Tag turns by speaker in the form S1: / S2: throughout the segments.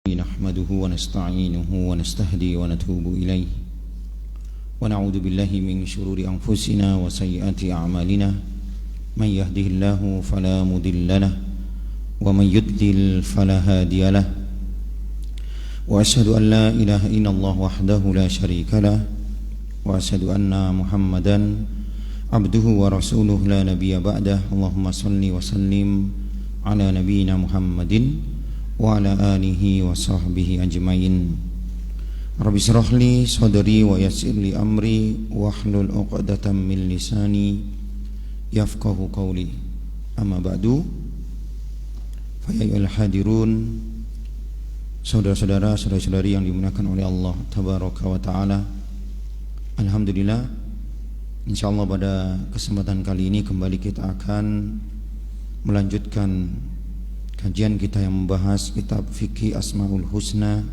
S1: نحمده ونستعينه ونستهدي ونتوب إليه ونعوذ بالله من شرور أنفسنا وسيئات أعمالنا من يهده الله فلا مضل له ومن يضلل فلا هادي له وأشهد أن لا إله إلا الله وحده لا شريك له وأشهد أن محمدا عبده ورسوله لا نبي بعده اللهم صل وسلم على نبينا محمد وعلى آله وصحبه أجمعين رب اشرح لي صدري ويسر لي أمري واحلل عقدة من لساني يفقه قولي أما بعد فيا أيها الحاضرون saudara-saudara, saudara-saudari yang dimuliakan oleh Allah Tabaraka wa Ta'ala. Alhamdulillah, insyaallah pada kesempatan kali ini kembali kita akan melanjutkan kajian kita yang membahas kitab Fikih Asmaul Husna,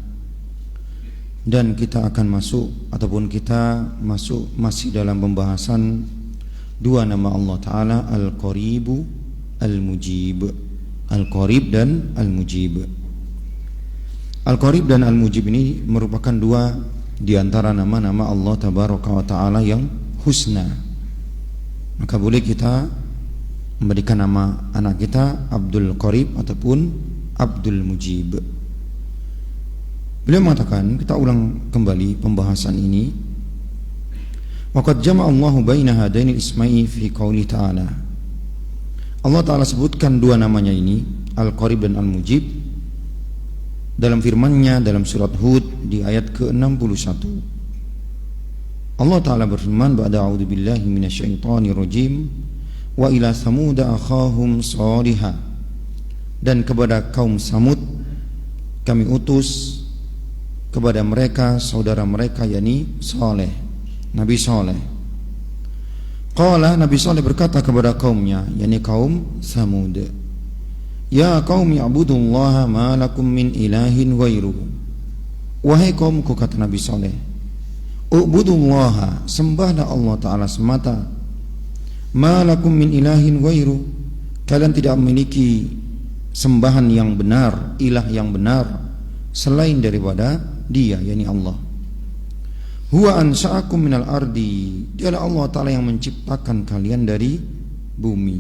S1: dan kita akan masuk masih dalam pembahasan dua nama Allah Ta'ala, Al-Qaribu, Al-Mujib. Al-Qarib dan Al-Mujib. Al-Qarib dan Al-Mujib ini merupakan dua di antara nama-nama Allah Tabaraka wa Ta'ala yang husna. Maka boleh kita memberikan nama anak kita Abdul Qarib ataupun Abdul Mujib. Beliau mengatakan, kita ulang kembali pembahasan ini. Waqad jama'a Allahu baina hadaini isma'i fi qouli ta'ala. Allah Ta'ala sebutkan dua namanya ini, Al-Qarib dan Al-Mujib, dalam firman-Nya dalam surat Hud di ayat ke-61. Allah Ta'ala berfirman, ba'da a'udzu billahi minasyaitonir rajim, wa ila Samud akhahum Shaliha, dan kepada kaum Samud kami utus kepada mereka saudara mereka, yakni Saleh, Nabi Saleh. Qala, Nabi Saleh berkata kepada kaumnya, yakni kaum Samud, ya qaumi ibudullaha ma lakum min ilahin ghairuhu. Wahai kaumku, kata Nabi Saleh, ubudullaha, sembahlah Allah Ta'ala semata, ma lakum min ilahin ghairu, kalian tidak memiliki sembahan yang benar, ilah yang benar selain daripada Dia, yakni Allah. Huwa ansha'akum minal ardi, dialah Allah Ta'ala yang menciptakan kalian dari bumi.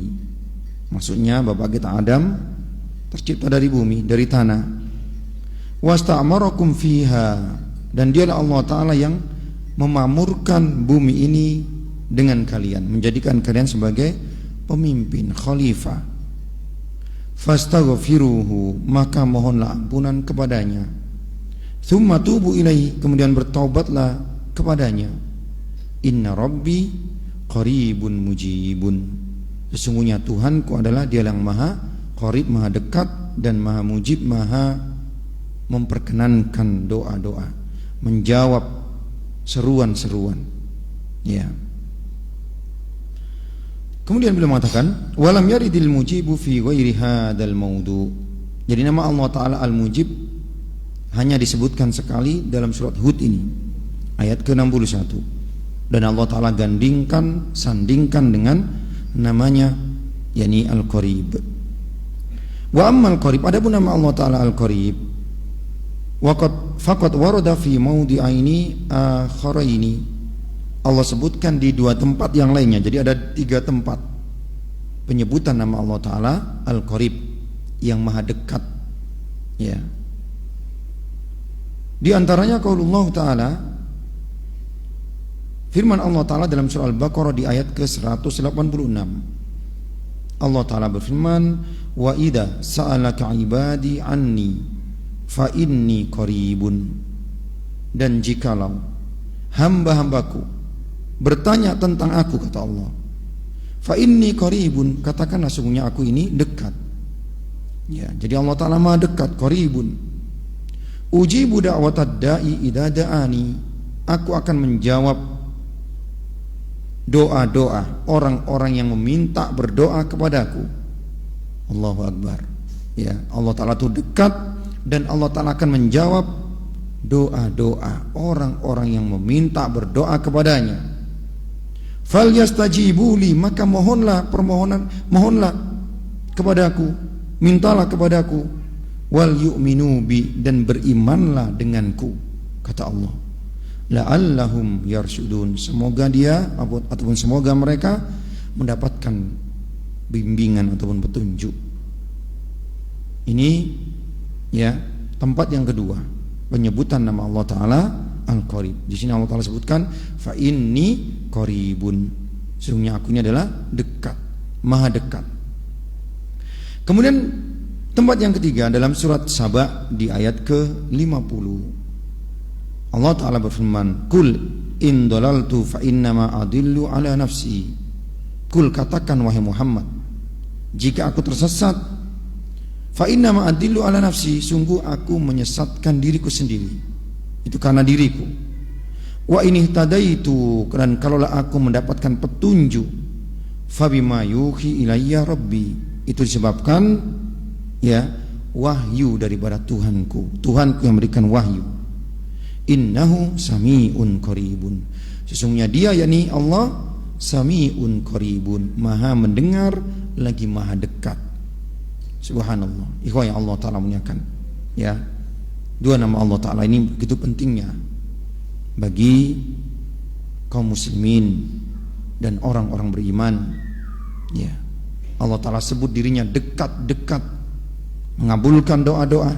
S1: Maksudnya bapak kita Adam tercipta dari bumi, dari tanah. Wasta'marakum fiha, dan dialah Allah Ta'ala yang memamurkan bumi ini dengan kalian, menjadikan kalian sebagai pemimpin, khalifah. Fastaghfiruhu, maka mohonlah ampunan kepadanya. Tsumma tubu ilaihi, kemudian bertaubatlah kepadanya. Inna rabbi qaribun mujibun, sesungguhnya Tuhanku adalah Dia yang maha qarib, maha dekat, dan maha mujib, maha memperkenankan doa-doa, menjawab seruan-seruan. Ya. Kemudian beliau mengatakan, walam yaridil mujibu fi ghairi hadzal maudu. Jadi nama Allah Ta'ala Al-Mujib hanya disebutkan sekali dalam surat Hud ini, ayat ke-61. Dan Allah Ta'ala sandingkan dengan namanya, yakni Al-Qarib. Wa amma Al-Qarib, adapun nama Allah Ta'ala Al-Qarib, faqad warada fi maudi'aini akharaini, Allah sebutkan di dua tempat yang lainnya. Jadi ada tiga tempat penyebutan nama Allah Ta'ala Al-Qarib, yang maha dekat. Ya. Di antaranya qaulullah Ta'ala, firman Allah Ta'ala dalam surah Al-Baqarah di ayat ke-186. Allah Ta'ala berfirman, wa idza sa'alaka ibadi anni fa inni qaribun, dan jikalau hamba-hambaku bertanya tentang aku, kata Allah, fa inni qaribun, katakanlah sungguhnya aku ini dekat. Ya, jadi Allah Ta'ala maha dekat, qaribun. Ujibu da'watad da'i idza da'ani, aku akan menjawab doa-doa orang-orang yang meminta berdoa kepadaku. Allahu Akbar. Ya, Allah Ta'ala itu dekat, dan Allah Ta'ala akan menjawab doa-doa orang-orang yang meminta berdoa kepadanya. Falyastajibuli, maka mohonlah kepadaku, mintalah kepadaku. wal yu'minu bi, dan berimanlah denganku, kata Allah. La'allahum yarsyudun, semoga dia ataupun semoga mereka mendapatkan bimbingan ataupun petunjuk. Ini ya tempat yang kedua, penyebutan nama Allah Ta'ala Al-Qarib. Di sini Allah Ta'ala sebutkan fa inni qaribun, sesungguhnya aku ini adalah dekat, maha dekat. Kemudian tempat yang ketiga dalam surat Saba di ayat ke-50, Allah Ta'ala berfirman, Kul in dalaltu fa innama adillu ala nafsi. Kul, katakan wahai Muhammad, jika aku tersesat, fa innama adillu ala nafsi, sungguh aku menyesatkan diriku sendiri, itu karena diriku. Wa in ihtadaitu, dan kalaulah aku mendapatkan petunjuk, fa bima yuhi ilayya rabbi, itu disebabkan ya wahyu daripada Tuhanku yang memberikan wahyu. Innahu sami'un qaribun, sesungguhnya dia yakni Allah sami'un qaribun, maha mendengar lagi maha dekat. Subhanallah. Ikhwah yang Allah Ta'ala muliakan, ya, dua nama Allah Ta'ala ini begitu pentingnya bagi kaum muslimin dan orang-orang beriman. Ya, Allah Ta'ala sebut dirinya dekat-dekat, mengabulkan doa-doa,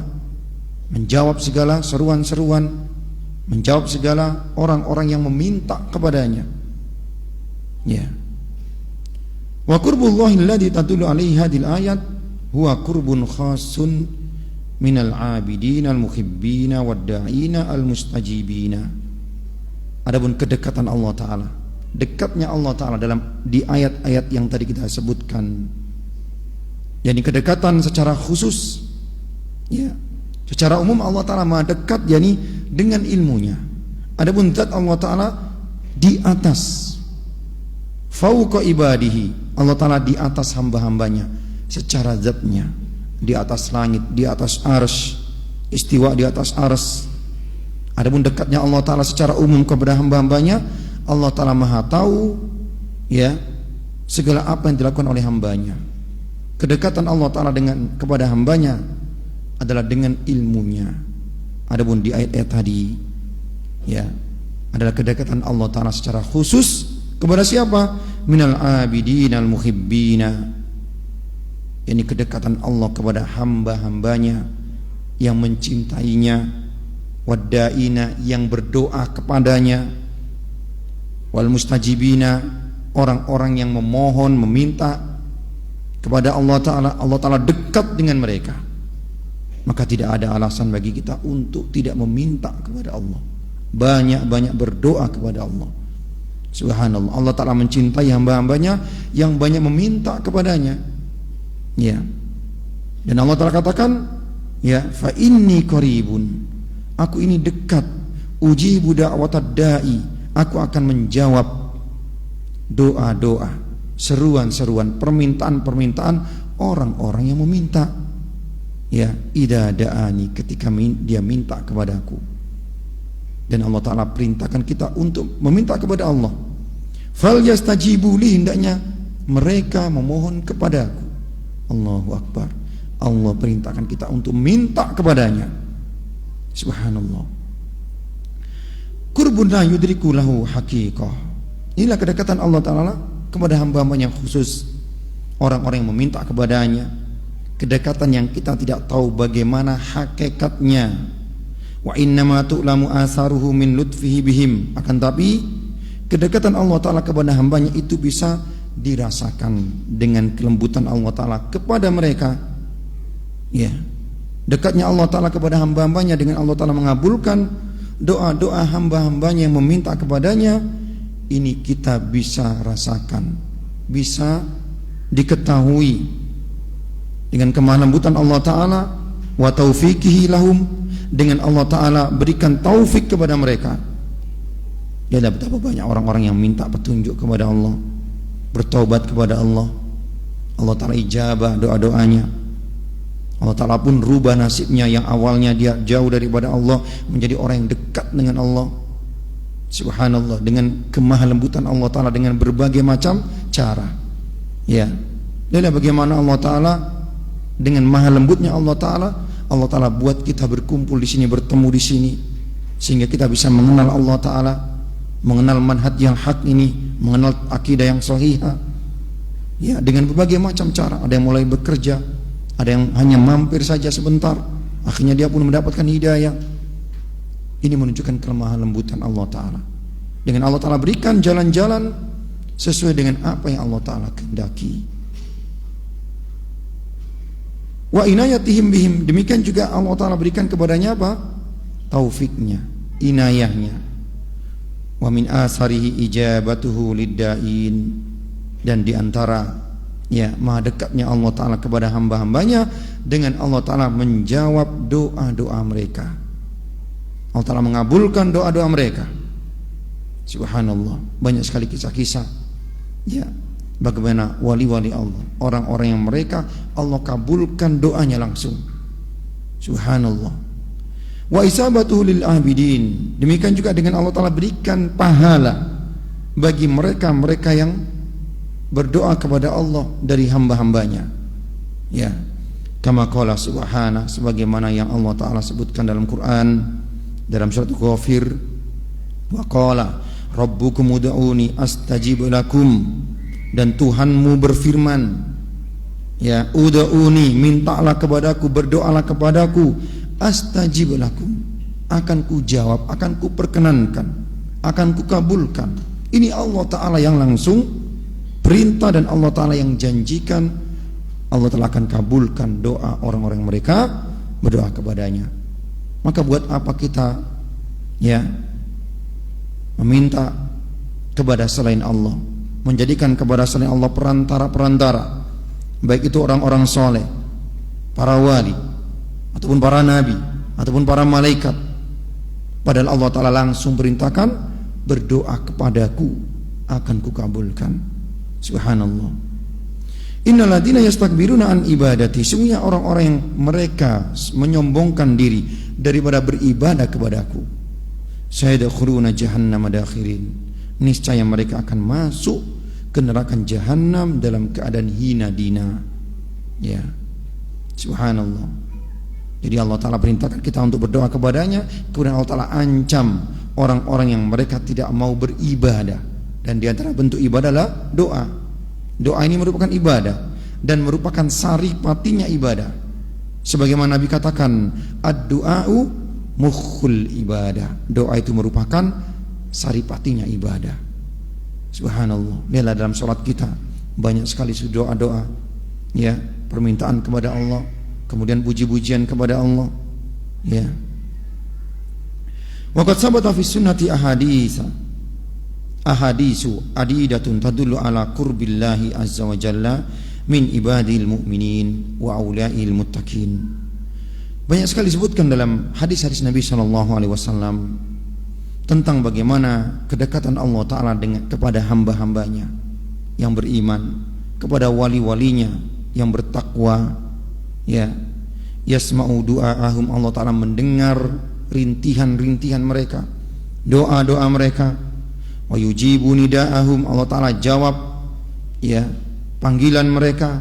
S1: menjawab segala seruan-seruan, menjawab segala orang-orang yang meminta kepadanya. Ya. Wa qurbullahi alladhi tadullu alaihi hadhil ayat huwa qurbun khasun minal abidin al-muhibbina wad-da'ina al-mustajibina. Adapun kedekatan Allah Ta'ala, dekatnya Allah Ta'ala di ayat-ayat yang tadi kita sebutkan, yakni kedekatan secara khusus, ya, secara umum Allah Ta'ala maha dekat yakni dengan ilmunya. Adapun zat Allah Ta'ala di atas, fauqa ibadihi, Allah Ta'ala di atas hamba-hambanya secara zatnya, di atas langit, di atas arsy, istiwa di atas arsy. Adapun dekatnya Allah Ta'ala secara umum kepada hamba-hambanya, Allah Ta'ala maha tahu ya segala apa yang dilakukan oleh hambanya. Kedekatan Allah Ta'ala kepada hambanya adalah dengan ilmunya. Adapun di ayat-ayat tadi ya adalah kedekatan Allah Ta'ala secara khusus kepada siapa? Minal abidin al muhibbina, ini kedekatan Allah kepada hamba-hambanya yang mencintainya, wadda'ina, yang berdoa kepadanya, wal mustajibina, orang-orang yang memohon, meminta kepada Allah Ta'ala. Allah Ta'ala dekat dengan mereka, maka tidak ada alasan bagi kita untuk tidak meminta kepada Allah. Banyak-banyak berdoa kepada Allah. Subhanallah, Allah Ta'ala mencintai hamba-hambanya yang banyak meminta kepadanya. Ya. Dan Allah Ta'ala katakan, ya, fa inni qaribun, aku ini dekat, ujibu da'watad da'i, aku akan menjawab doa-doa, seruan-seruan, permintaan-permintaan orang-orang yang meminta. Ya, idza da'ani, ketika dia minta kepadaku. Dan Allah Ta'ala perintahkan kita untuk meminta kepada Allah. Fal yastajibu li, hendaknya mereka memohon kepadaku. Allahu Akbar. Allah perintahkan kita untuk minta kepadanya. Subhanallah. Qurbun la yudriku lahu haqiqah. Inilah kedekatan Allah Ta'ala kepada hamba-hambanya khusus, orang-orang yang meminta kepadanya. Kedekatan yang kita tidak tahu bagaimana hakikatnya. Wa innama tu'lamu atharuhu min lutfihi bihim. Akan tapi kedekatan Allah Ta'ala kepada hambanya itu bisa dirasakan dengan kelembutan Allah Ta'ala kepada mereka. Ya, dekatnya Allah Ta'ala kepada hamba-hambanya dengan Allah Ta'ala mengabulkan doa-doa hamba-hambanya yang meminta kepadanya. Ini kita bisa rasakan, bisa diketahui dengan kemaha lembutan Allah Ta'ala, wa taufiqihi lahum, dengan Allah Ta'ala berikan taufik kepada mereka. Ya, ada betapa banyak orang-orang yang minta petunjuk kepada Allah, bertaubat kepada Allah, Allah Ta'ala ijabah doa-doanya. Allah Ta'ala pun rubah nasibnya, yang awalnya dia jauh daripada Allah menjadi orang yang dekat dengan Allah. Subhanallah, dengan kemaha lembutan Allah Ta'ala dengan berbagai macam cara. Ya, lihat bagaimana Allah Ta'ala dengan maha lembutnya Allah Ta'ala, Allah Ta'ala buat kita berkumpul di sini, bertemu di sini, sehingga kita bisa mengenal Allah Ta'ala, mengenal manhaj yang hak ini, mengenal akidah yang sahihah. Ya, dengan berbagai macam cara. Ada yang mulai bekerja, ada yang hanya mampir saja sebentar, akhirnya dia pun mendapatkan hidayah. Ini menunjukkan kelemahan lembutan Allah Ta'ala. Dengan Allah Ta'ala berikan jalan-jalan sesuai dengan apa yang Allah Ta'ala kehendaki. Wa inayatihim bihim, demikian juga Allah Ta'ala berikan kepadanya apa? Taufiknya, inayahnya. Wa min asarihi ijabatuhu lidda'in, dan diantara maha dekatnya Allah Ta'ala kepada hamba-hambanya dengan Allah Ta'ala menjawab doa-doa mereka. Allah Ta'ala mengabulkan doa-doa mereka. Subhanallah, banyak sekali kisah-kisah bagaimana wali-wali Allah, orang-orang yang mereka Allah kabulkan doanya langsung. Subhanallah. Wa isabatuhu lil abidin, demikian juga dengan Allah Ta'ala berikan pahala bagi mereka yang berdoa kepada Allah dari hamba-hambanya. Kama qala subhanahu, sebagaimana yang Allah Ta'ala sebutkan dalam Quran, dalam surat Ghafir, wa qala rabbukum ud'uni astajib lakum, dan Tuhanmu berfirman, ud'uni, mintalah kepadaku, berdoalah kepadaku, astajib lakum, akan ku jawab, akan ku perkenankan, akan ku kabulkan. Ini Allah Ta'ala yang langsung perintah, dan Allah Ta'ala yang janjikan Allah Ta'ala akan kabulkan doa orang-orang mereka berdoa kepadanya. Maka buat apa kita meminta kepada selain Allah, menjadikan kepada selain Allah perantara-perantara, baik itu orang-orang soleh, para wali, ataupun para nabi, ataupun para malaikat, padahal Allah Ta'ala langsung perintahkan, berdoa kepadaku akan kukabulkan. Subhanallah. Innal ladzina yastakbiruna an ibadati, sungguhnya orang-orang yang mereka menyombongkan diri daripada beribadah kepadaku, sayadkhuluna jahannama dakhirin, niscaya mereka akan masuk ke neraka jahanam dalam keadaan hina dina. Subhanallah. Jadi Allah Ta'ala perintahkan kita untuk berdoa kepadanya, kemudian Allah Ta'ala ancam orang-orang yang mereka tidak mau beribadah, dan di antara bentuk ibadah adalah doa. Doa ini merupakan ibadah dan merupakan saripatinya ibadah. Sebagaimana Nabi katakan, ad-du'a'u mukhul ibadah. Doa itu merupakan saripatinya ibadah. Subhanallah. Lihatlah dalam sholat kita banyak sekali doa-doa, permintaan kepada Allah, kemudian puji-pujian kepada Allah. Waqad sabata fi sunnati ahadisu adidatun tadullu ala qurbillahi azza wa jalla min ibadil mu'minin wa aula'il muttaqin. Banyak sekali disebutkan dalam hadis-hadis Nabi SAW tentang bagaimana kedekatan Allah Ta'ala kepada hamba-hambanya yang beriman, kepada wali-walinya yang bertakwa. Yasma'u du'a'ahum, Allah Ta'ala mendengar rintihan-rintihan mereka, doa-doa mereka. Wa yujibu nida'ahum, Allah Ta'ala jawab panggilan mereka.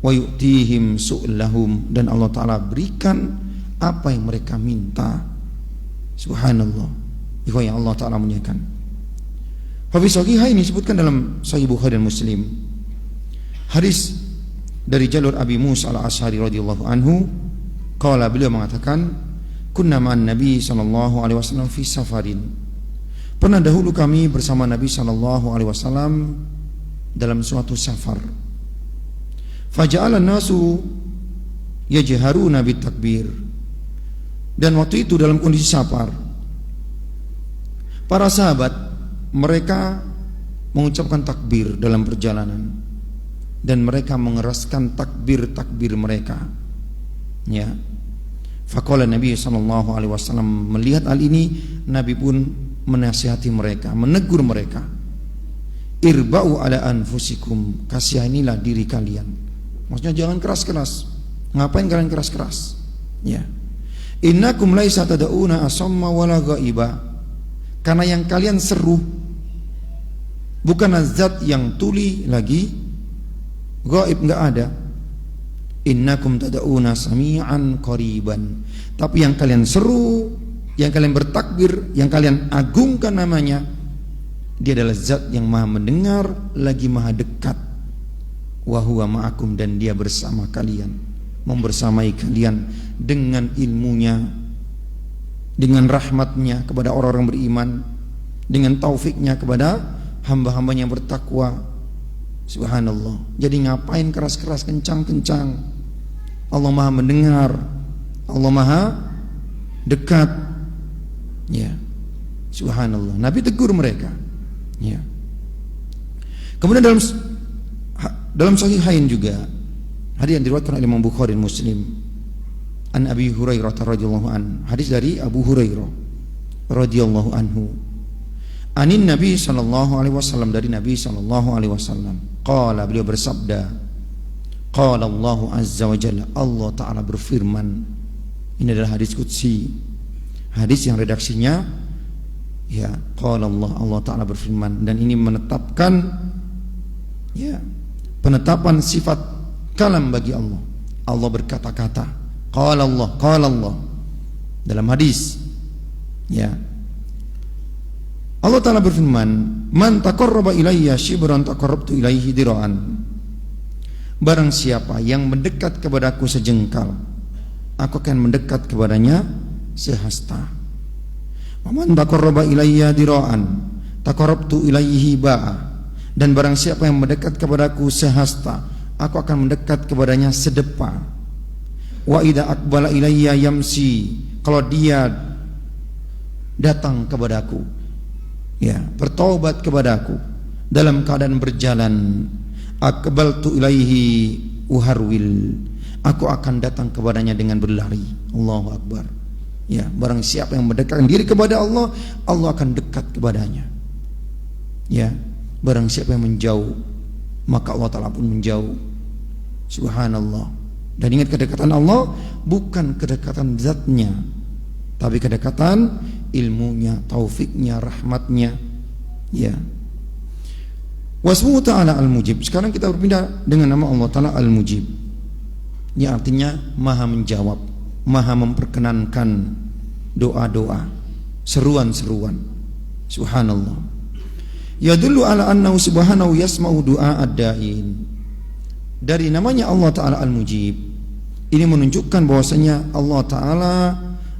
S1: Wa yu'tihim su'lahum, dan Allah Ta'ala berikan apa yang mereka minta. Subhanallah. Itu yang Allah Ta'ala muliakan. Fi sahihah ini disebutkan dalam Sahih Bukhari dan Muslim, hadis dari jalur Abi Musa al-Asy'ari radhiyallahu anhu, qala, beliau mengatakan, kunna ma'an Nabi sallallahu alaihi wasallam fi safarin, pernah dahulu kami bersama Nabi sallallahu alaihi wasallam dalam suatu safar. Faja'ala nasu yajharuna bit takbir, dan waktu itu dalam kondisi safar, para sahabat mereka mengucapkan takbir dalam perjalanan, dan mereka mengeraskan takbir mereka. Faqala Nabi sallallahu alaihi wasallam, melihat hal ini Nabi pun menasihati mereka, menegur mereka. Irba'u ala anfusikum, kasihanilah diri kalian. Maksudnya jangan keras-keras. Ngapain kalian keras-keras? Innakum laisa tad'una asamma wala ghaiba, karena yang kalian seru bukan zat yang tuli lagi, gaib enggak ada, innakum tad'una sami'an qariban. Tapi yang kalian seru, yang kalian bertakbir, yang kalian agungkan namanya, dia adalah zat yang maha mendengar lagi maha dekat. Wa huwa ma'akum, dan dia bersama kalian, membersamai kalian dengan ilmunya, dengan rahmatnya kepada orang-orang beriman, dengan taufiknya kepada hamba-hambanya yang bertakwa. Subhanallah. Jadi ngapain keras-keras, kencang-kencang? Allah maha mendengar, Allah maha dekat. Ya, subhanallah. Nabi tegur mereka. Ya. Kemudian dalam Sahihain juga hadis yang diriwayatkan oleh Imam Bukhari dan Muslim, an Abi Hurairah radhiyallahu an, hadis dari Abu Hurairah radhiyallahu anhu, anin Nabi sallallahu alaihi wasallam, dari Nabi sallallahu alaihi wasallam, qala, beliau bersabda, qala Allah azza wa jalla, Allah taala berfirman. Ini adalah hadis qudsi, hadis yang redaksinya ya qala Allah taala berfirman, dan ini menetapkan ya penetapan sifat kalam bagi Allah. Allah berkata-kata, qala Allah dalam hadis. Ya, Allah Ta'ala berfirman, man taqarraba ilayya shibran taqarrabtu ilaihi dira'an. Barang siapa yang mendekat kepadaku sejengkal, aku akan mendekat kepadanya sehasta. Wa man taqarraba ilayya dira'an taqarrabtu ilaihi ba'a. Dan barang siapa yang mendekat kepadaku sehasta, aku akan mendekat kepadanya sedepa. Wa idza aqbala ilayya yamsi, kalau dia datang kepadaku, ya, bertaubat kepadaku dalam keadaan berjalan, aqbaltu ilaihi uharwil, aku akan datang kepadanya dengan berlari. Allahu akbar. Ya, barang siapa yang mendekatkan diri kepada Allah, Allah akan dekat kepadanya. Ya, barang siapa yang menjauh, maka Allah Ta'ala pun menjauh. Subhanallah. Dan ingat, kedekatan Allah bukan kedekatan zatnya, tapi kedekatan ilmunya, taufiknya, rahmatnya. Ya. Wasmuhu ta'ala al-mujib. Sekarang kita berpindah dengan nama Allah Ta'ala al-mujib, yang artinya maha menjawab, maha memperkenankan doa-doa, seruan-seruan. Subhanallah. Yadullu ala annahu subhanahu yasma'u du'a ad-da'in. Dari namanya Allah Ta'ala al-mujib, ini menunjukkan bahwasanya Allah Ta'ala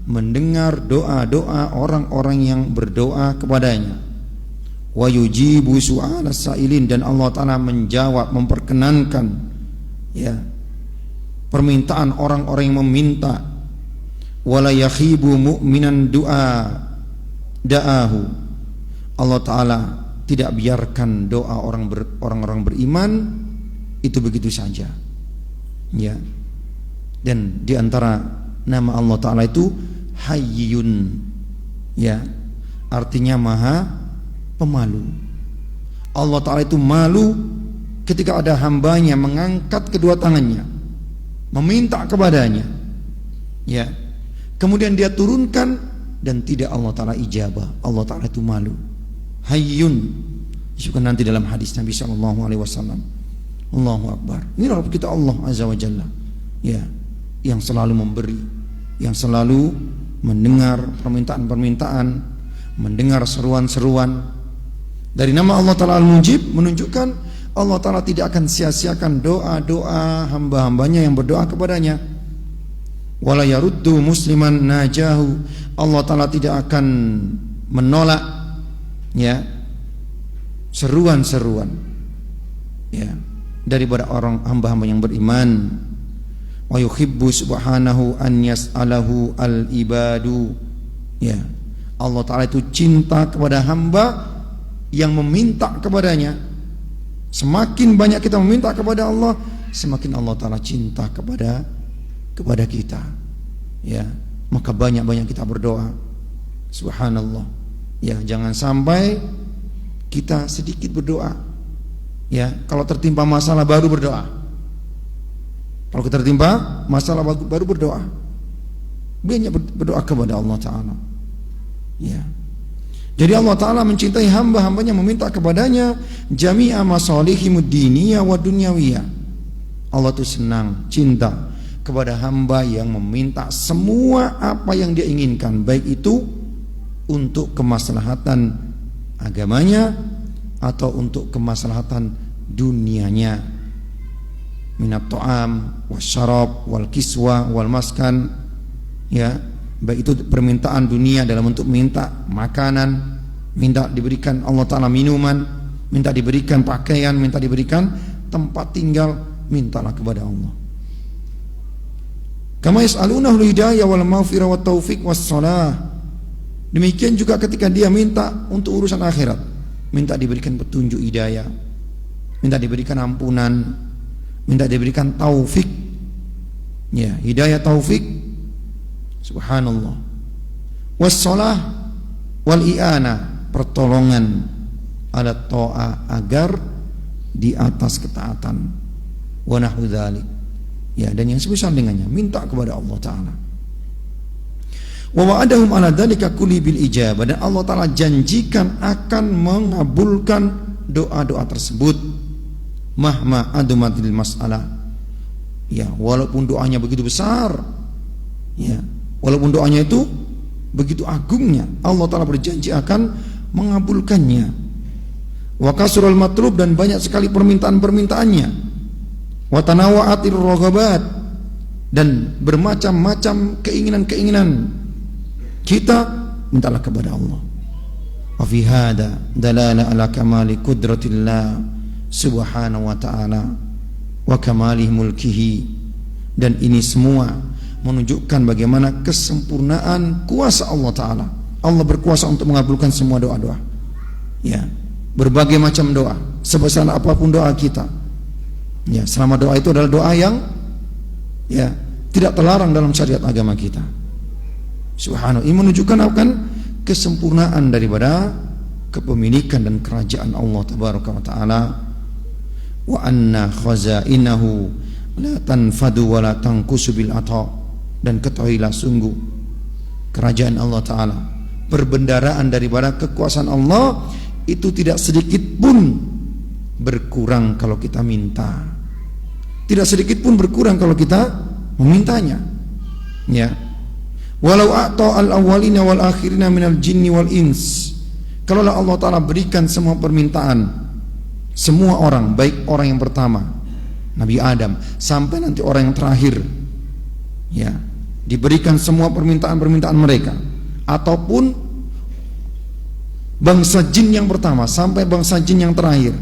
S1: mendengar doa-doa orang-orang yang berdoa kepadanya. Wa yujibu su'ala sa'ilin, dan Allah Ta'ala menjawab, memperkenankan ya permintaan orang-orang yang meminta. Wala yakhibu mu'minan du'a da'ahu. Allah Ta'ala tidak biarkan doa orang-orang beriman itu begitu saja. Ya. Dan di antara nama Allah Ta'ala itu Hayyun, ya, artinya maha pemalu. Allah Ta'ala itu malu ketika ada hambanya mengangkat kedua tangannya meminta kepadanya, ya, kemudian dia turunkan dan tidak Allah Ta'ala ijabah. Allah Ta'ala itu malu. Hayyun, disebutkan nanti dalam hadis Nabi SAW. Allahu Akbar. Ini Rabb kita Allah Azza wa Jalla, ya, yang selalu memberi, yang selalu mendengar permintaan-permintaan, mendengar seruan-seruan. Dari nama Allah Ta'ala al-mujib menunjukkan Allah Ta'ala tidak akan sia-siakan doa-doa hamba-hambanya yang berdoa kepadanya. Wala yaruddu musliman najahu, Allah Ta'ala tidak akan menolak ya seruan-seruan ya daripada orang hamba-hamba yang beriman. Wa yuhibbu subhanahu an yas'alahu al-ibadu, ya, Allah Ta'ala itu cinta kepada hamba yang meminta kepadanya. Semakin banyak kita meminta kepada Allah, semakin Allah Ta'ala cinta kepada kita, ya. Maka banyak-banyak kita berdoa. Subhanallah. Ya, jangan sampai kita sedikit berdoa. Ya, kalau tertimpa masalah baru berdoa. Kalau kita tertimpa masalah baru berdoa. Banyak berdoa kepada Allah Ta'ala. Ya. Jadi Allah Ta'ala mencintai hamba-hambanya, meminta kepadanya jami'a masalihimud diniyah wa dunyawiyah. Allah itu senang, cinta kepada hamba yang meminta semua apa yang dia inginkan, baik itu untuk kemaslahatan agamanya atau untuk kemaslahatan dunianya, minat ta'am wasyarab wal kiswa wal maskan, ya, baik itu permintaan dunia dalam bentuk minta makanan, minta diberikan Allah Ta'ala minuman, minta diberikan pakaian, minta diberikan tempat tinggal, mintalah kepada Allah. Kama yas'alunahul hidayah wal maghfirah wat taufiq was shalah. Demikian juga ketika dia minta untuk urusan akhirat, minta diberikan petunjuk hidayah, minta diberikan ampunan, minta diberikan taufik, ya, hidayah taufik, subhanallah, was shalah wal i'ana, pertolongan ala ta'ah, agar di atas ketaatan, wa nahwu dzalik, ya, dan yang semisal dengannya, minta kepada Allah Ta'ala. Wa wa'adahum ala dzalika kulli bil ijabah, dan Allah Ta'ala janjikan akan mengabulkan doa-doa tersebut, mahma adumatil mas'alah, ya, walaupun doanya begitu besar, ya, walaupun doanya itu begitu agungnya, Allah Ta'ala berjanji akan mengabulkannya. Wa kasrul matlub, dan banyak sekali permintaan-permintaannya. Wa tanawa'atir raghabat, dan bermacam-macam keinginan-keinginan kita, mintalah kepada Allah. Wa fi hada dalala ala kamali qudratillah subhanahu wa ta'ala wa kamali mulkihi, dan ini semua menunjukkan bagaimana kesempurnaan kuasa Allah Ta'ala. Allah berkuasa untuk mengabulkan semua doa-doa, ya, berbagai macam doa, sebesar apapun doa kita, ya, selama doa itu adalah doa yang, ya, tidak terlarang dalam syariat agama kita. Subhanallah, ini menunjukkan akan kesempurnaan daripada kepemilikan dan kerajaan Allah tabaraka wa taala. Wa anna khazainahu la tanfadu wa la tanqusu bil ata, dan ketahuilah sungguh kerajaan Allah Ta'ala, perbendaraan daripada kekuasaan Allah itu tidak sedikit pun berkurang kalau kita minta, tidak sedikit pun berkurang kalau kita memintanya, ya. Walau a'ta al-awwalina wal akhirina minal jinni wal ins, kalaulah Allah Ta'ala berikan semua permintaan semua orang, baik orang yang pertama Nabi Adam sampai nanti orang yang terakhir, ya, diberikan semua permintaan-permintaan mereka, ataupun bangsa jin yang pertama sampai bangsa jin yang terakhir,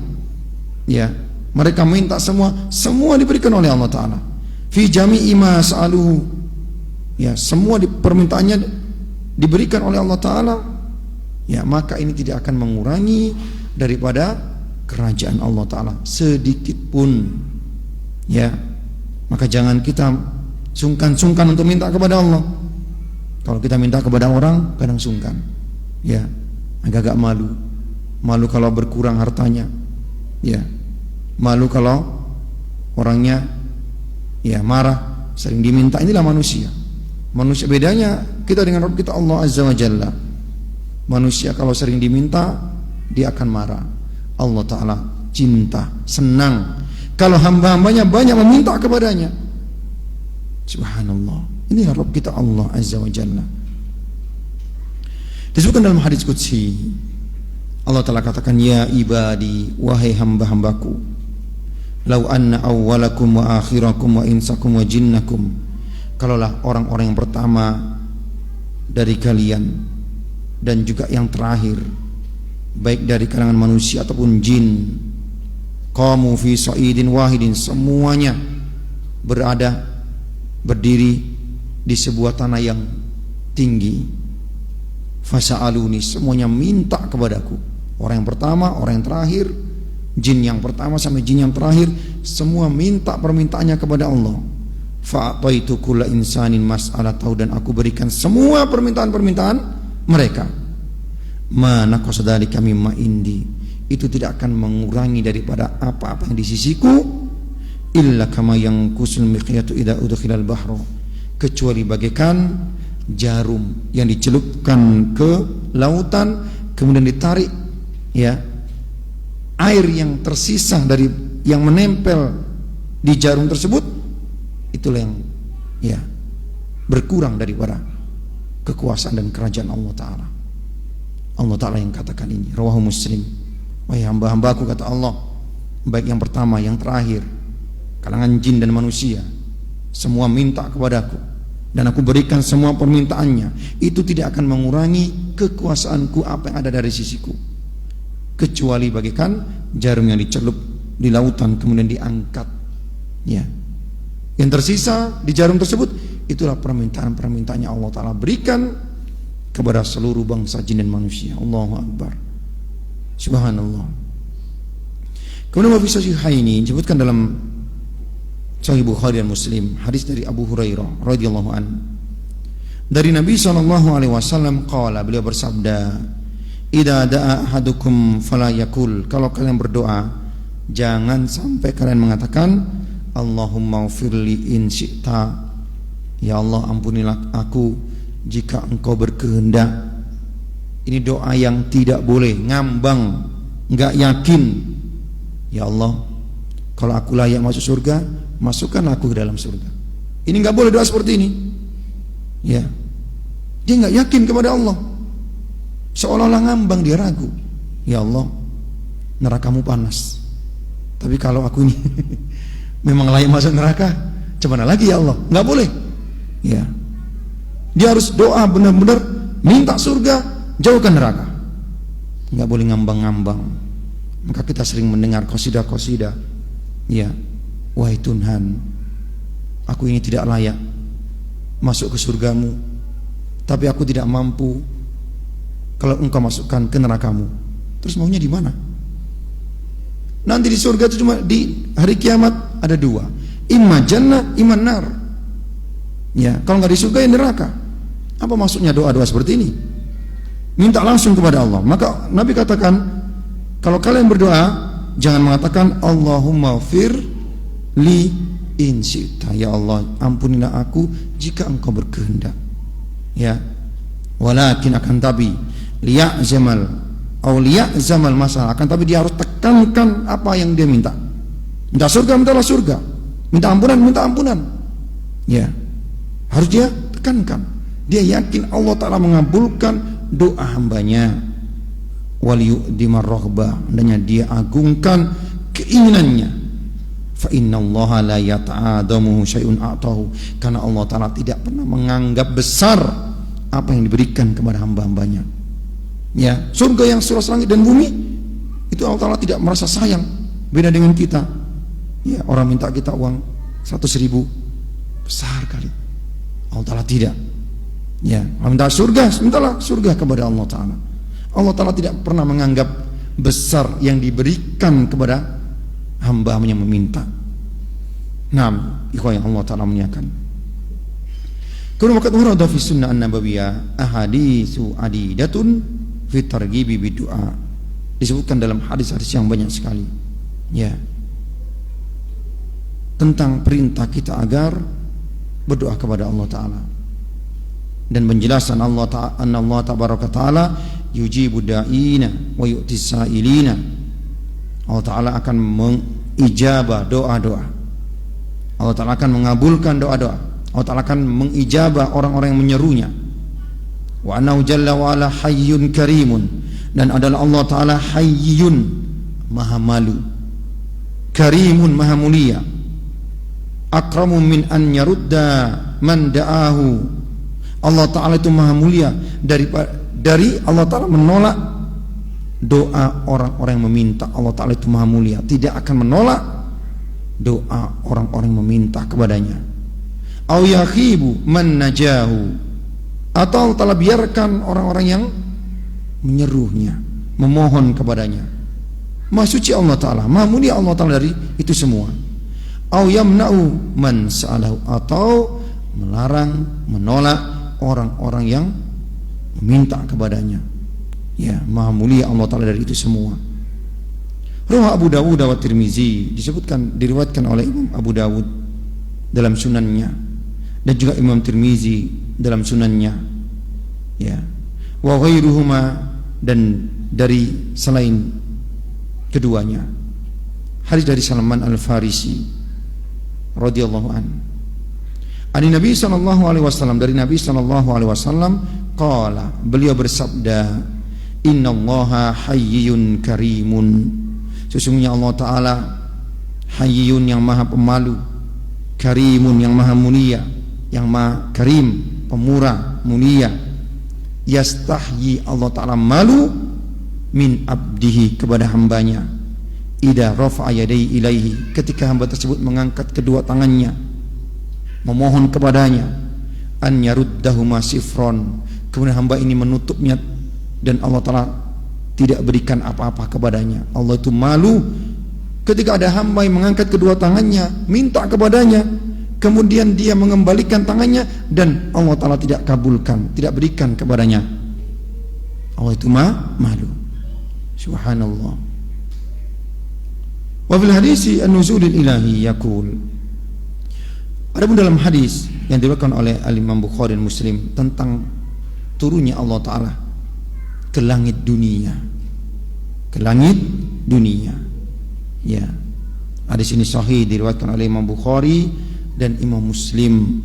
S1: ya, mereka minta semua diberikan oleh Allah Ta'ala. Fi jami'i ma sa'aluhu, ya, semua permintaannya diberikan oleh Allah Ta'ala, ya, maka ini tidak akan mengurangi daripada kerajaan Allah Ta'ala sedikit pun, ya. Maka jangan kita sungkan-sungkan untuk minta kepada Allah. Kalau kita minta kepada orang kadang sungkan, ya, agak-agak malu kalau berkurang hartanya, ya, malu kalau orangnya, ya, marah sering diminta. Inilah manusia. Bedanya kita dengan Rabb kita Allah Azza wa Jalla. Manusia kalau sering diminta dia akan marah. Allah Ta'ala cinta, senang kalau hamba-hambanya banyak meminta kepadanya. Subhanallah, inilah Rabb kita Allah Azza wa Jalla. Disebutkan dalam hadis qudsi, Allah Ta'ala katakan, ya ibadi, wahai hamba-hambaku, lau anna awwalakum wa akhirakum wa insakum wa jinnakum, kalaulah orang-orang yang pertama dari kalian dan juga yang terakhir, baik dari kalangan manusia ataupun jin, qamu fi sa'idin wahidin, semuanya berdiri di sebuah tanah yang tinggi, fasa'aluni, semuanya minta kepadaku, orang yang pertama, orang yang terakhir, jin yang pertama sampai jin yang terakhir, semua minta permintaannya kepada Allah. Fa'ataitu kulla insanin mas'alatahu, dan aku berikan semua permintaan-permintaan mereka. Mana qasadalika mimma indi, itu tidak akan mengurangi daripada apa-apa yang di sisiku, illa kama yanqusul miqyatu idza udkhilal bahra, kecuali bagaikan jarum yang dicelupkan ke lautan kemudian ditarik, ya, air yang tersisa dari yang menempel di jarum tersebut, itulah yang ya berkurang daripada kekuasaan dan kerajaan Allah Ta'ala. Allah Ta'ala yang katakan ini. Rawahu Muslim. Wahai hamba-hambaku, kata Allah, baik yang pertama, yang terakhir, kalangan jin dan manusia, semua minta kepadaku dan aku berikan semua permintaannya. Itu tidak akan mengurangi kekuasaanku apa yang ada dari sisiku, kecuali bagaikan jarum yang dicelup di lautan kemudian diangkat. Ya, yang tersisa di jarum tersebut, itulah permintaan-permintaannya Allah Ta'ala berikan kepada seluruh bangsa jin dan manusia. Allahu Akbar. Subhanallah. Kemudian fi sahihaini disebutkan dalam Sahih Bukhari dan Muslim, hadis dari Abu Hurairah radhiyallahu an, dari Nabi SAW qala, beliau bersabda, idza da'a ahadukum fala yakul, kalau kalian berdoa jangan sampai kalian mengatakan Allahumma ufirli in syi'ta, ya Allah ampunilah aku jika engkau berkehendak. Ini doa yang tidak boleh ngambang, enggak yakin. Ya Allah, kalau aku layak masuk surga, masukkan aku ke dalam surga. Ini enggak boleh doa seperti ini. Ya, dia enggak yakin kepada Allah, seolah-olah ngambang, dia ragu. Ya Allah, nerakamu panas, tapi kalau aku ini memang layak masuk neraka, gimana lagi ya Allah? Enggak boleh. Ya, dia harus doa benar-benar minta surga, jauhkan neraka. Enggak boleh ngambang-ngambang. Maka kita sering mendengar qasidah-qasidah, ya, wahai Tuhan, aku ini tidak layak masuk ke surgamu, tapi aku tidak mampu kalau engkau masukkan ke nerakamu. Terus maunya di mana? Nanti di surga itu cuma di hari kiamat ada dua, imma jannah, imma nar. Ya, kalau nggak di surga ya neraka. Apa maksudnya doa-doa seperti ini? Minta langsung kepada Allah. Maka Nabi katakan, kalau kalian berdoa jangan mengatakan Allahumma fir li in syi'ta, ya Allah ampunilah aku jika engkau berkehendak. Ya, walakin akan tapi liya'zamal atau liya'zamal masalah, akan tapi dia harus tekankan apa yang dia minta. Minta surga, mintalah surga. Minta ampunan, minta ampunan. Ya, harus dia tekankan. Dia yakin Allah Ta'ala mengabulkan doa hambanya. Waliyu'dimar rohbah, hendaknya dia agungkan keinginannya. Fa inna Allah la yata'adamuhu syai'un a'tahu, karena Allah Ta'ala tidak pernah menganggap besar apa yang diberikan kepada hamba-hambanya. Ya, surga yang seluas langit dan bumi itu Allah Ta'ala tidak merasa sayang. Beda dengan kita. Ya, orang minta kita uang 100.000, besar kali. Allah Ta'ala tidak. Ya, minta surga, mintalah surga kepada Allah Ta'ala. Allah Ta'ala tidak pernah menganggap besar yang diberikan kepada hamba yang meminta. Naam, ikhwan yang Allah Ta'ala muliakan. Kemudian waqad warada fi sunnah an-nabawiyah ahaditsu adidatun fi targhibi bidu'a. Disebutkan dalam hadis-hadis yang banyak sekali. Ya, tentang perintah kita agar berdoa kepada Allah Ta'ala, dan penjelasan Allah tabaraka ta'ala yujibu da'ina wa yu'tis sa'ilina. Allah Ta'ala akan mengijabah doa-doa. Allah Ta'ala akan mengabulkan doa-doa. Allah Ta'ala akan mengijabah orang-orang yang menyerunya. Wa annahu jalla wa ala hayyun karimun, dan adalah Allah Ta'ala hayyun, maha malu, karimun, maha mulia, akramu min an yarudda man da'ahu. Allah Ta'ala itu maha mulia dari Allah Ta'ala menolak doa orang-orang yang meminta. Allah Ta'ala itu maha mulia, tidak akan menolak doa orang-orang yang meminta kepadanya. Au yakhibu man najahu, atau Allah Ta'ala biarkan orang-orang yang menyeruhnya, memohon kepadanya. Maha suci Allah Ta'ala, maha mulia Allah Ta'ala dari itu semua. Au yamna'u man sa'alahu, atau melarang, menolak orang-orang yang meminta kepadanya. Ya, maha mulia Allah Ta'ala dari itu semua. Rawah Abu Dawud wa Tirmizi, disebutkan, diriwayatkan oleh Imam Abu Dawud dalam sunannya, dan juga Imam Tirmizi dalam sunannya. Ya, wa ghairuhuma, dan dari selain keduanya. Hadis dari Salman Al-Farisi radhiyallahu an. Ani Nabi sallallahu alaihi wasallam, dari Nabi sallallahu alaihi wasallam qala, beliau bersabda, innallaha hayyun karimun, sesungguhnya Allah taala hayyun yang maha pemalu, karimun yang maha mulia, yang maha karim, pemurah, mulia. Yastahyi, Allah taala malu min abdihi, kepada hambanya, idza rafa'a yadayhi ilaihi, ketika hamba tersebut mengangkat kedua tangannya memohon kepadanya, an yaruddahuma sifron, kemudian hamba ini menutupnya dan Allah taala tidak berikan apa-apa kepadanya. Allah itu malu ketika ada hamba yang mengangkat kedua tangannya minta kepadanya, kemudian dia mengembalikan tangannya dan Allah taala tidak kabulkan, tidak berikan kepadanya. Allah itu malu. Subhanallah. Wa fil hadisi an-nuzulil ilahi yaqul, adapun dalam hadis yang diriwayatkan oleh Al-Imam Bukhari dan Muslim tentang turunnya Allah taala ke langit dunia, ke langit dunia. Ya. Hadis ini sahih, diriwayatkan oleh Imam Bukhari dan Imam Muslim.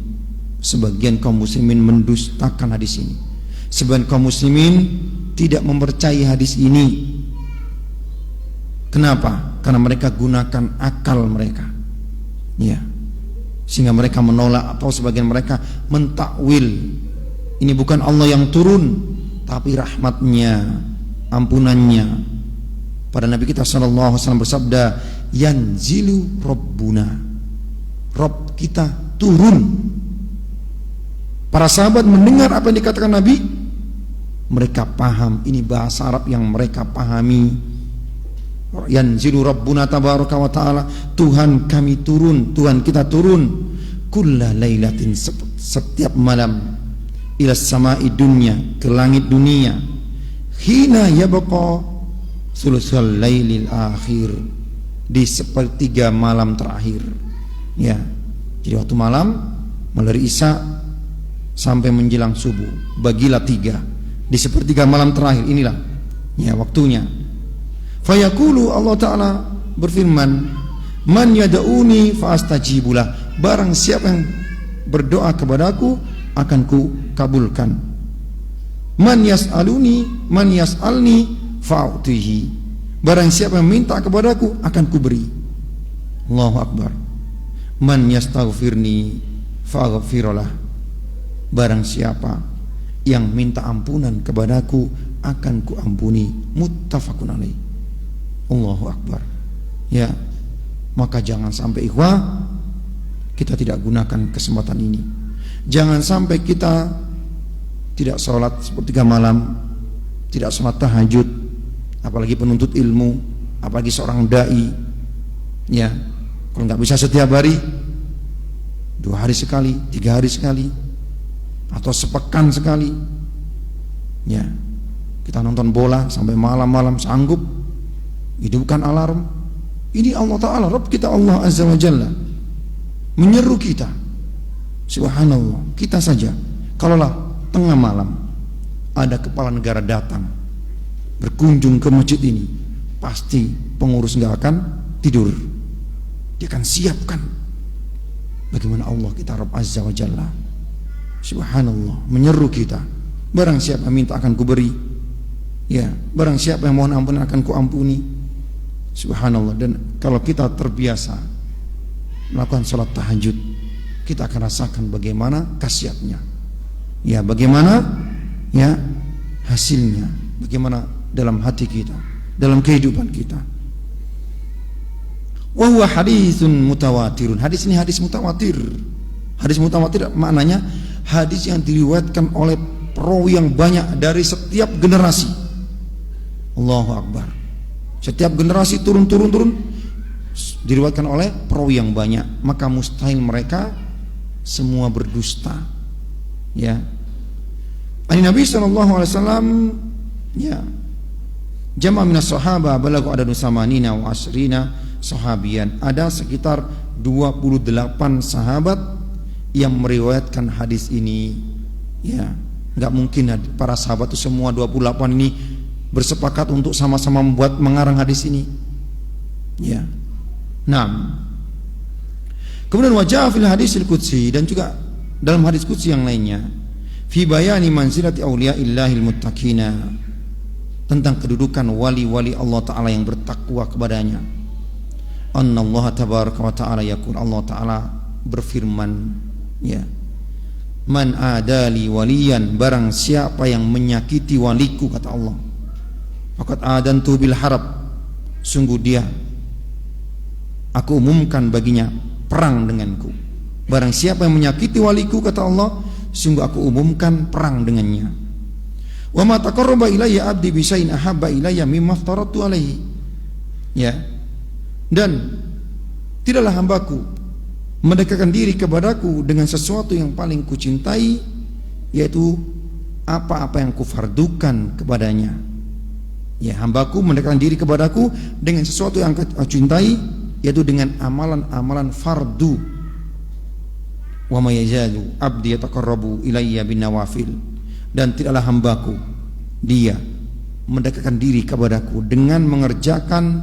S1: Sebagian kaum muslimin mendustakan hadis ini. Sebagian kaum muslimin tidak mempercayai hadis ini. Kenapa? Karena mereka gunakan akal mereka. Ya. Sehingga mereka menolak, atau sebagian mereka mentakwil, ini bukan Allah yang turun, tapi rahmatnya, ampunannya. Pada Nabi kita sallallahu alaihi wasallam bersabda, yanzilu rabbuna, Rabb kita turun. Para sahabat mendengar apa yang dikatakan Nabi, mereka paham, ini bahasa Arab yang mereka pahami. Yanzilu rabbuna tabaraka wa ta'ala, Tuhan kami turun, Tuhan kita turun, kulla lailatin, setiap malam, ila sama'i dunya, ke langit dunia, hina yabqa sulusul lailil akhir, di sepertiga malam terakhir. Ya, jadi waktu malam mulai isya sampai menjelang subuh, bagilah tiga, di sepertiga malam terakhir inilah ya waktunya. Fayaqulu, Allah taala berfirman, man yad'uni faastajibulah, barang siapa yang berdoa kepadaku akan ku kabulkan. Man yas'aluni, man yas'alni fa'utihi, barang siapa yang minta kepadaku akan ku beri. Allahu akbar. Man yastaghfirni fa'aghfirullah, barang siapa yang minta ampunan kepadaku akan ku ampuni. Muttafaqun alaih. Allahu akbar. Ya, maka jangan sampai ikhwah kita tidak gunakan kesempatan ini. Jangan sampai kita tidak sholat sepertiga malam, tidak sholat tahajud, apalagi penuntut ilmu, apalagi seorang dai. Ya, kalau nggak bisa setiap hari, 2 hari sekali, 3 hari sekali, atau sepekan sekali. Ya, kita nonton bola sampai malam-malam sanggup. Itu bukan alarm. Ini Allah Ta'ala, Rabb kita Allah Azza wa Jalla menyeru kita. Subhanallah, kita saja kalaulah tengah malam ada kepala negara datang berkunjung ke masjid ini, pasti pengurus nggak akan tidur. Dia akan siapkan bagaimana Allah kita Rabb Azza wa Jalla. Subhanallah, menyeru kita, barang siapa minta akan kuberi. Ya, barang siapa yang mohon ampun akan kuampuni. Subhanallah. Dan kalau kita terbiasa melakukan sholat tahajud, kita akan rasakan bagaimana khasiatnya. Ya, bagaimana ya hasilnya, bagaimana dalam hati kita, dalam kehidupan kita. Wa huwa haditsun mutawatirun. Hadis ini hadis mutawatir. Hadis mutawatir maknanya hadis yang diriwayatkan oleh perawi yang banyak dari setiap generasi. Allahu akbar. Setiap generasi turun diriwayatkan oleh perawi yang banyak, maka mustahil mereka semua berdusta. Ya. Ani Nabi sallallahu alaihi wasallam ya jama' minas sahaba balagu adadu samanina wa asrina sahabiyan. Ada sekitar 28 sahabat yang meriwayatkan hadis ini. Ya, enggak mungkin para sahabat itu semua 28 ini bersepakat untuk sama-sama mengarang hadis ini. Ya. 6. Kemudian wajah fil hadisil qudsi, dan juga dalam hadis qudsi yang lainnya, fi bayani manzilati awliyaillahil muttaqina, tentang kedudukan wali-wali Allah Ta'ala yang bertakwa kepadanya. Annallaha tabaraka wa ta'ala yaqul, Allah Ta'ala berfirman, ya, man adali waliyan, barang siapa yang menyakiti waliku, kata Allah, faqad adantu bil harab, sungguh dia, aku umumkan baginya perang denganku. Barang siapa yang menyakiti waliku, kata Allah, sungguh aku umumkan perang dengannya. Wa ma taqarraba ilayya abdi bi syai'in ahabba ilayya mimma aftaratu alaihi. Ya. Dan tidaklah hambaku mendekatkan diri kepadaku dengan sesuatu yang paling kucintai, yaitu apa-apa yang kufardukan kepadanya. Ya, hambaku mendekatkan diri kepadaku dengan sesuatu yang kucintai, yaitu dengan amalan-amalan fardu. Wa ma yazalu abdi yataqarrabu ilayya bin nawafil, dan tidaklah hambaku dia mendekatkan diri kepadaku dengan mengerjakan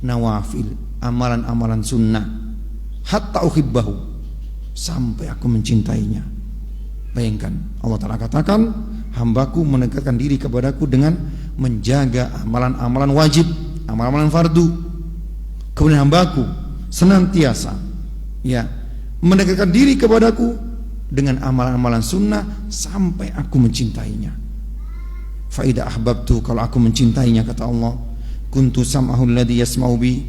S1: nawafil, amalan-amalan sunnah, hatta uhibbahu, sampai aku mencintainya. Bayangkan, Allah Ta'ala katakan hambaku mendekatkan diri kepadaku dengan menjaga amalan-amalan wajib, amalan-amalan fardu. Kemudian hambaku senantiasa, ya, mendekatkan diri kepadaku dengan amalan-amalan sunnah sampai aku mencintainya. Fa idza ahbabtu, kalau aku mencintainya, kata Allah, kuntu sam'ahu alladhi yasma'u bi,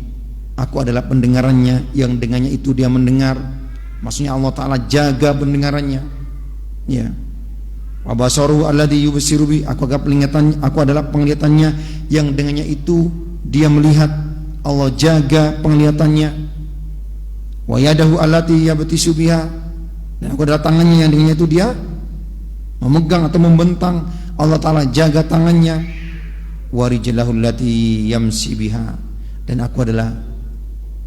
S1: aku adalah pendengarannya yang dengannya itu dia mendengar. Maksudnya Allah Ta'ala jaga pendengarannya, ya. Wa basaruhu alladhi yubsiru bi, aku adalah penglihatannya yang dengannya itu dia melihat. Allah jaga penglihatannya. Wa yadahu allati yabtisu biha, dan aku adalah tangannya yang dengannya itu dia memegang atau membentang. Allah Ta'ala jaga tangannya. Wa rijlahu allati yamsi biha, dan aku adalah,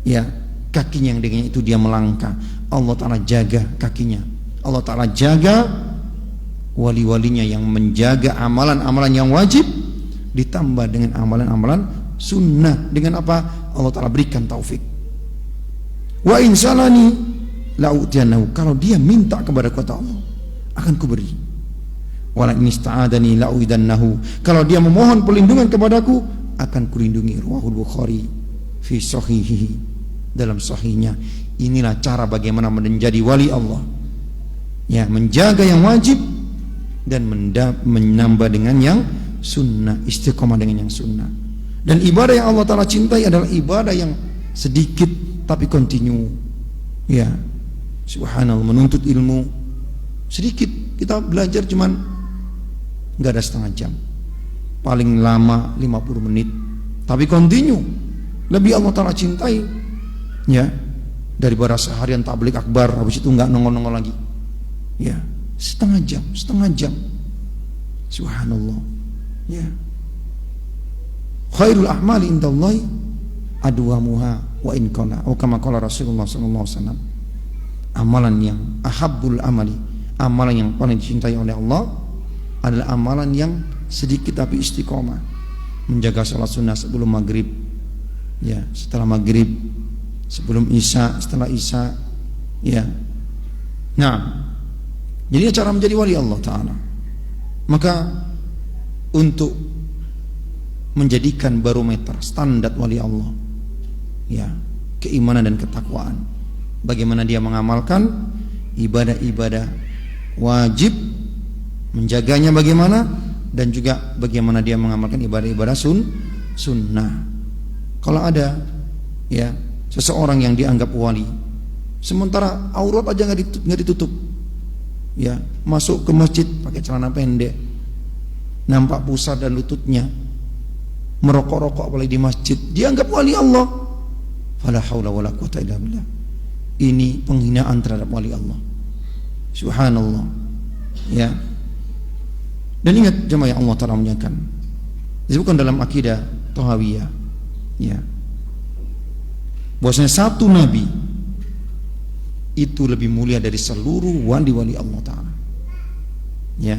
S1: ya, kakinya yang dengannya itu dia melangkah. Allah Ta'ala jaga kakinya. Allah Ta'ala jaga wali-walinya yang menjaga amalan-amalan yang wajib ditambah dengan amalan-amalan sunnah. Dengan apa? Allah Ta'ala berikan taufik. Wa insalani la'utiyanahu, kalau dia minta kepada kata Allah, akan kuberi. Wala inista'adani la'uidannahu, kalau dia memohon perlindungan kepadaku, akan kulindungi. Ruahul Bukhari fi sahihihi, dalam sahihnya. Inilah cara bagaimana menjadi wali Allah, ya, menjaga yang wajib dan menambah dengan yang sunnah, istiqomah dengan yang sunnah. Dan ibadah yang Allah Ta'ala cintai adalah ibadah yang sedikit tapi kontinu, ya. Subhanallah, menuntut ilmu sedikit, kita belajar cuman nggak ada setengah jam, paling lama 50 menit, tapi kontinu. Lebih Allah Ta'ala cintai, ya, daripada seharian tabligh akbar habis itu nggak nongol-nongol lagi, ya. Setengah jam. Subhanallah, ya. Khairul a'mali indallahi adwamuha wa in qala, atau kama qala Rasulullah sallallahu alaihi wasallam. Amalan yang ahabbul amali, amalan yang paling dicintai oleh Allah adalah amalan yang sedikit tapi istiqomah. Menjaga salat sunnah sebelum maghrib, ya, setelah maghrib, sebelum isya, setelah isya, ya. Nah, jadi cara menjadi wali Allah Ta'ala. Maka untuk menjadikan barometer standar wali Allah, ya, keimanan dan ketakwaan, bagaimana dia mengamalkan ibadah-ibadah wajib, menjaganya bagaimana, dan juga bagaimana dia mengamalkan ibadah-ibadah sunnah. Kalau ada, ya, seseorang yang dianggap wali, sementara aurat aja nggak ditutup, ya, masuk ke masjid pakai celana pendek, nampak pusar dan lututnya, merokok-rokok apalagi di masjid, dianggap wali Allah. Fala haula wala quwata illa billah. Ini penghinaan terhadap wali Allah. Subhanallah, ya. Dan ingat jemaah yang Allah Ta'ala muliakan, disebutkan dalam akidah Tahawiyah, ya, bahwasanya satu nabi itu lebih mulia dari seluruh wali-wali Allah Ta'ala, ya.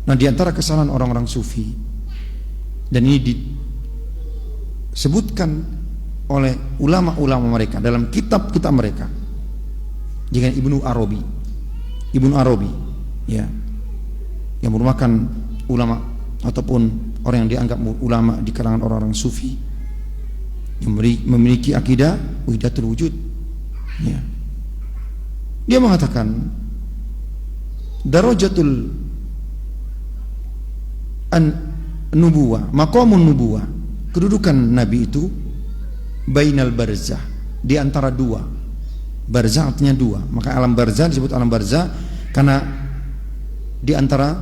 S1: Nah, di antara kesalahan orang-orang sufi, dan ini disebutkan oleh ulama-ulama mereka dalam kitab-kitab mereka. Jangan Ibnu Arabi, ya, yang merupakan ulama ataupun orang yang dianggap ulama di kalangan orang-orang sufi yang memiliki akidah wahdatul wujud, ya. Dia mengatakan darajatul nubuwah, maqamun nubuwah, kedudukan nabi itu bainal barzah, di antara dua. Barzah artinya dua, maka alam barzah disebut alam barzah karena di antara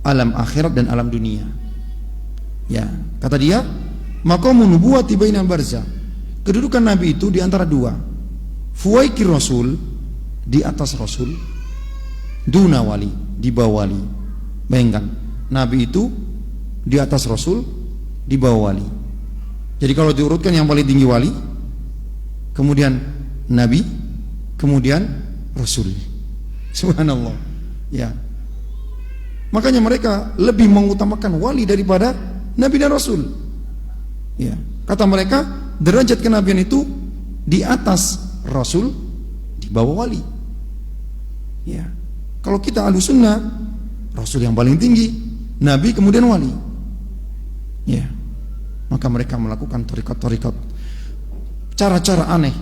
S1: alam akhirat dan alam dunia. Ya, kata dia, maqamun nubuwati bainal barzah, kedudukan nabi itu di antara dua. Fuwaikir rasul, di atas rasul, duna wali, di bawah wali. Bayangkan, nabi itu di atas rasul, di bawah wali. Jadi kalau diurutkan yang paling tinggi wali, kemudian nabi, kemudian rasul. Subhanallah. Ya. Makanya mereka lebih mengutamakan wali daripada nabi dan rasul. Ya. Kata mereka, derajat kenabian itu di atas rasul, di bawah wali. Ya. Kalau kita Ahlussunnah, rasul yang paling tinggi, nabi kemudian wali. Ya. Maka mereka melakukan thariqat-thariqat, cara-cara aneh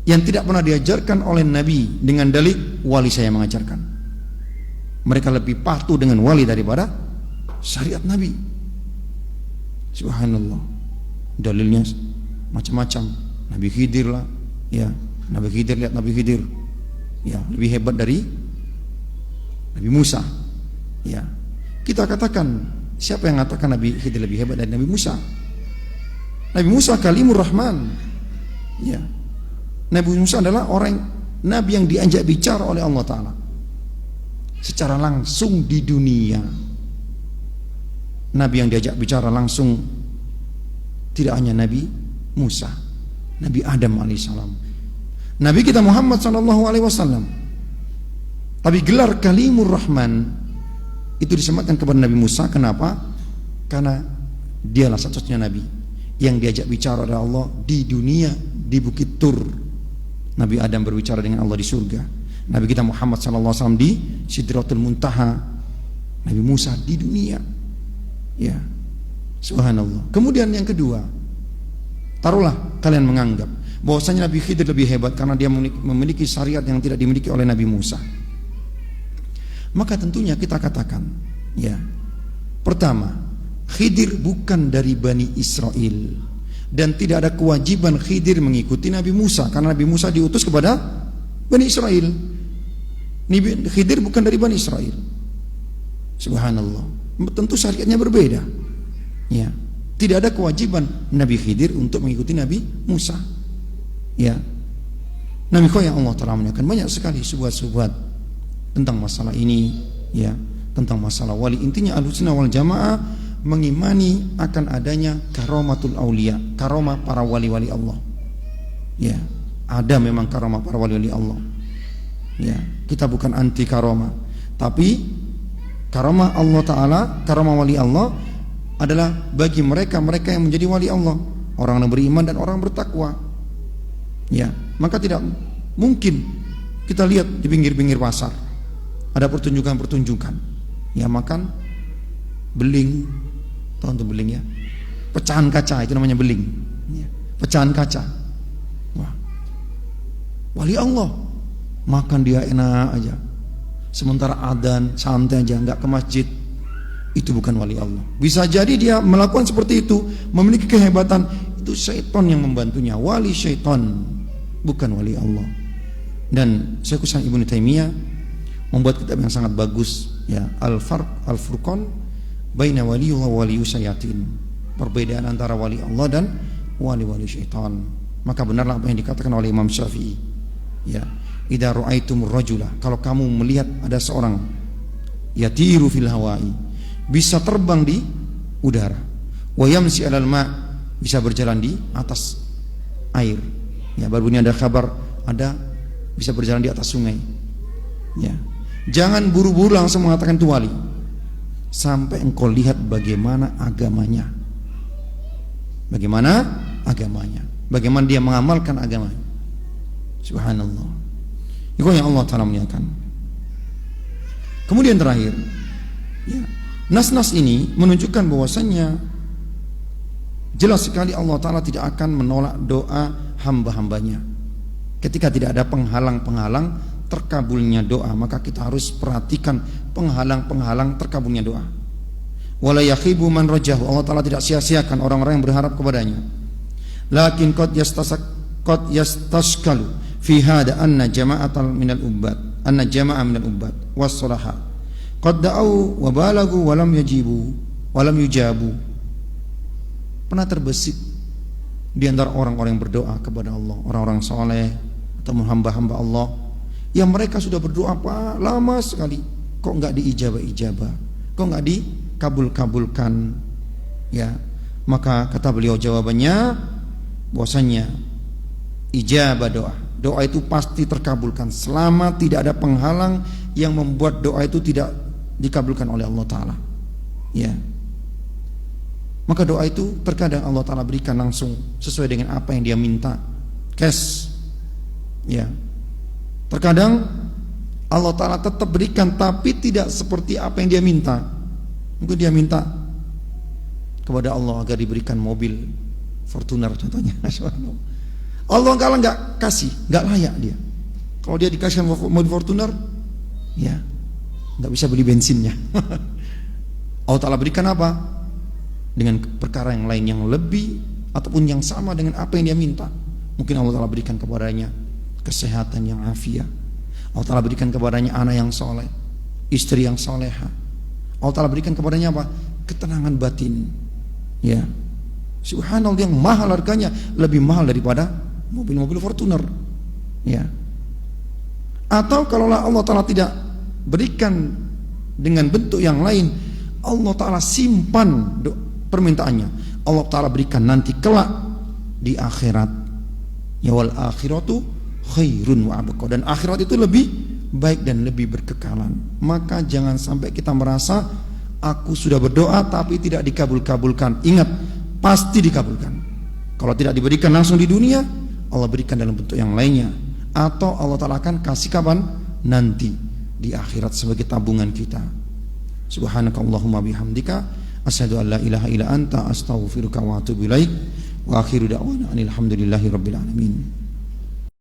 S1: yang tidak pernah diajarkan oleh nabi dengan dalil wali saya mengajarkan. Mereka lebih patuh dengan wali daripada syariat nabi. Subhanallah. Dalilnya macam-macam. Nabi Khidir lah, ya. Nabi Khidir, lihat Nabi Khidir, ya, lebih hebat dari Nabi Musa. Ya. Kita katakan, siapa yang mengatakan Nabi Khidir lebih hebat dari Nabi Musa? Nabi Musa kalimur Rahman. Ya. Nabi Musa adalah nabi yang diajak bicara oleh Allah Ta'ala secara langsung di dunia. Nabi yang diajak bicara langsung tidak hanya Nabi Musa, Nabi Adam alaihissalam, Nabi kita Muhammad sallallahu alaihi wasallam. Tapi gelar kalimur Rahman itu disematkan kepada Nabi Musa. Kenapa? Karena dialah satu-satunya nabi yang diajak bicara oleh Allah di dunia, di Bukit Tur. Nabi Adam berbicara dengan Allah di surga. Nabi kita Muhammad SAW di Sidratul Muntaha. Nabi Musa di dunia. Ya, subhanallah. Kemudian yang kedua, taruhlah kalian menganggap bahwasanya Nabi Khidir lebih hebat karena dia memiliki syariat yang tidak dimiliki oleh Nabi Musa. Maka tentunya kita katakan, ya, pertama, Khidir bukan dari Bani Israel, dan tidak ada kewajiban Khidir mengikuti Nabi Musa karena Nabi Musa diutus kepada Bani Israel. Khidir bukan dari Bani Israel. Subhanallah. Tentu syariatnya berbeda. Ya, tidak ada kewajiban Nabi Khidir untuk mengikuti Nabi Musa. Ya. Nabi yang Allah telah menyampaikan banyak sekali subhat-subhat tentang masalah ini, ya, tentang masalah wali. Intinya Ahlussunnah wal Jamaah mengimani akan adanya karomatul aulia, karomah para wali-wali Allah. Ya, ada memang karomah para wali-wali Allah. Ya, kita bukan anti karomah, tapi karomah Allah Ta'ala, karomah wali Allah adalah bagi mereka yang menjadi wali Allah, orang yang beriman dan orang bertakwa. Ya, maka tidak mungkin kita lihat di pinggir-pinggir pasar ada pertunjukan-pertunjukan, ya, makan beling, tahu untuk beling, ya, pecahan kaca, itu namanya beling, ya, pecahan kaca. Wah, wali Allah makan dia enak aja, sementara adzan santai aja, nggak ke masjid. Itu bukan wali Allah. Bisa jadi dia melakukan seperti itu, memiliki kehebatan, itu syaitan yang membantunya. Wali syaitan, bukan wali Allah. Dan Syekh Ibnu Taimiyah membuat kitab yang sangat bagus, ya, Al-Furqan baina waliyullah wa waliyus syayatin, perbedaan antara wali Allah dan wali-wali syaitan. Maka benarlah apa yang dikatakan oleh Imam Syafi'i, ya, idza ra'aitumur rajula, kalau kamu melihat ada seorang yatiru fil hawai, bisa terbang di udara, wa yamsi 'alal ma, bisa berjalan di atas air, ya, baru ini ada kabar ada bisa berjalan di atas sungai, ya. Jangan buru-buru langsung mengatakan itu wali, sampai engkau lihat bagaimana agamanya, bagaimana agamanya, bagaimana dia mengamalkan agamanya. Subhanallah. Itu yang Allah Ta'ala muliakan. Kemudian terakhir, ya, nas-nas ini menunjukkan bahwasannya jelas sekali Allah Ta'ala tidak akan menolak doa hamba-hambanya. Ketika tidak ada penghalang-penghalang terkabulnya doa, maka kita harus perhatikan penghalang-penghalang terkabulnya doa. Wala yakhibu man rajahu, Allah Ta'ala tidak sia-siakan orang-orang yang berharap kepadanya. Lakin qad yastashkalu fi hada anna jama'atan minal ubad, anna jama'a minal ubad was-salaha qad da'u wa balagu wa lam yujabu. Pernah terbesit di antara orang-orang yang berdoa kepada Allah, orang-orang soleh atau hamba-hamba Allah, yang mereka sudah berdoa lama sekali, kok enggak diijabah-ijabah, kok enggak dikabul-kabulkan, ya. Maka kata beliau jawabannya bahwasanya ijabah doa itu pasti terkabulkan selama tidak ada penghalang yang membuat doa itu tidak dikabulkan oleh Allah Ta'ala, ya. Maka doa itu terkadang Allah Ta'ala berikan langsung sesuai dengan apa yang dia minta, cash, ya. Terkadang Allah Ta'ala tetap berikan tapi tidak seperti apa yang dia minta. Mungkin dia minta kepada Allah agar diberikan mobil Fortuner contohnya. Allah kalau nggak kasih, nggak layak dia. Kalau dia dikasih mobil Fortuner, ya nggak bisa beli bensinnya. Allah Ta'ala berikan apa? Dengan perkara yang lain yang lebih ataupun yang sama dengan apa yang dia minta. Mungkin Allah Ta'ala berikan kepadanya kesehatan yang afiah. Allah Ta'ala berikan kepadanya anak yang soleh, istri yang soleha. Allah Ta'ala berikan kepadanya apa? Ketenangan batin, ya. Subhanallah, yang mahal harganya, lebih mahal daripada mobil-mobil Fortuner, ya. Atau kalau Allah Ta'ala tidak berikan dengan bentuk yang lain, Allah Ta'ala simpan permintaannya, Allah Ta'ala berikan nanti kelak di akhirat. Ya, wal akhiratu khairun wa abqa, dan akhirat itu lebih baik dan lebih berkekalan. Maka jangan sampai kita merasa aku sudah berdoa tapi tidak dikabul-kabulkan. Ingat, pasti dikabulkan. Kalau tidak diberikan langsung di dunia, Allah berikan dalam bentuk yang lainnya, atau Allah Ta'ala akan kasih kapan? Nanti di akhirat sebagai tabungan kita. Subhanakallahumma bihamdika asyhadu an la ilaha illa anta astaghfiruka wa atubu ilaik. Wa akhiru da'wana alhamdulillahi rabbil alamin.